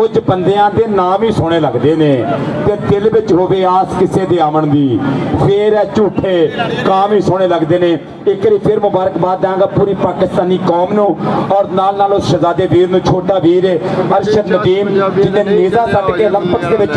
कुछ बंदियां दे नाम ही सोहणे लगदे ने ते दिल विच होवे आस किसे दे आवन दी, फिर झूठे काम ही सोहणे लगदे ने। एक बार फिर मुबारकबाद देंगा पूरी पाकिस्तानी कौम नूं और नाल नाल उस शहजादे वीर नूं, छोटा वीर अरशद नदीम जिन्हें नेज़ा सट के ओलंपिक्स दे विच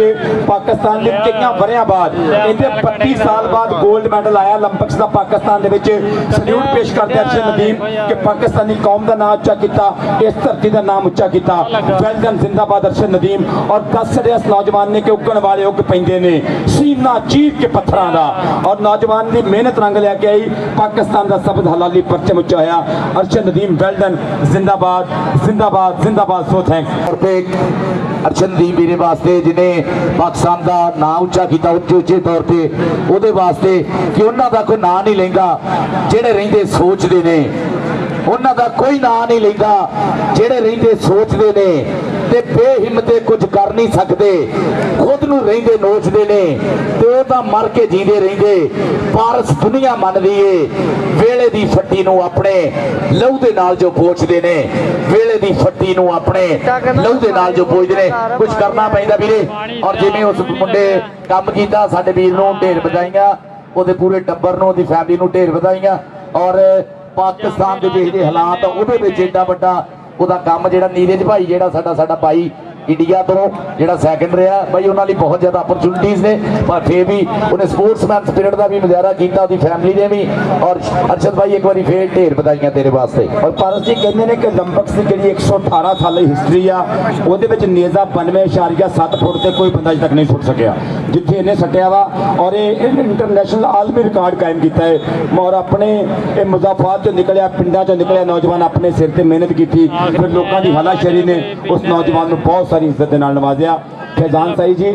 पाकिस्तान दे कई वरियां बाद इहदे 32 साल बाद गोल्ड मैडल आया ओलंपिक्स का पाकिस्तान दे विच। सल्यूट पेश करते अरशद नदीम कि पाकिस्तानी कौम का नाम उच्चा किया, इस धरती का नाम उच्चा किया। वेल डन, जिंदाबाद अरशद नदीम। और दस रहे इस नौजवान ने कि उगण वाले उग पैंदे ने, सीना चीर के पत्थरां दा, और नौजवान की मेहनत रंग लैके आई, पाकिस्तान का सबद हलाली परचम उच्चा होया। अरशद नदीम वेल डन, जिंदाबाद जिंदाबाद जिंदाबाद। सो थैंक्स अरशद नदीम मेरे वास्ते जिन्हें पाकिस्तान का नाम उच्चा किया उच्चे तौर पर, वो वास्ते कि उन्हों का कोई नाम नहीं लेंदा जेड़े रहिंदे सोचते ने, उन्हों का कोई नाम नहीं लेंदा जेड़े रहिंदे सोचते ने ते बेहिम्मते कुछ कर नहीं सकते, खुद नूं रहिंदे नोचते ने ते वो तां मर के जींदे रहिंदे। पारस दुनिया मनदी है वेले दी फट्टी नूं अपने लहू दे नाल जो पोछदे ने, वेले दी फट्टी नूं अपने लहू दे नाल जो पोछदे ने, कुछ करना पैंदा वीरे। और जिवें उस मुंडे काम कीता साडे वीर नूं ढेर बधाईआं, ਉਹਦੇ पूरे टब्बर नूं, ਉਹਦੀ फैमिली नूं ढेर बधाईआं। और पाकिस्तान के ਜਿਹੜੇ हालात ਉਹਦੇ ਵਿੱਚ ਏਡਾ ਵੱਡਾ ਉਹਦਾ ਕੰਮ ਜਿਹੜਾ नीरज भाई ਜਿਹੜਾ ਸਾਡਾ भाई इंडिया तो ਜਿਹੜਾ सैकेंड रहा भाई, उन्होंने बहुत ज़्यादा अपॉर्चुनिटीज़ ने, पर फिर भी उन्हें स्पोर्ट्समैन स्पिरिट का भी मुजाहरा किया, उसकी फैमिली ने भी। और अरशद भाई एक बार फिर ढेर बधाइयां तेरे वास्ते। और पारस जी कहते हैं कि ओलंपिक्स की जी 118 साल की हिस्टरी आ, ਉਹਦੇ ਵਿੱਚ नेज़ा 92.7 फुट से कोई बंदा अज तक नहीं सुट सकिया जिथे इन्हें सटिया वा। और ये इंटरनेशनल आलमी रिकॉर्ड कायम किया है। और अपने मुजाफात चो निकलिया, पिंडा चो निकलिया नौजवान, अपने सिर से मेहनत की, फिर लोगों की हलाशेरी ने उस नौजवान को बहुत सारी इज्जत के नाल नवाजिया। फैजान साई जी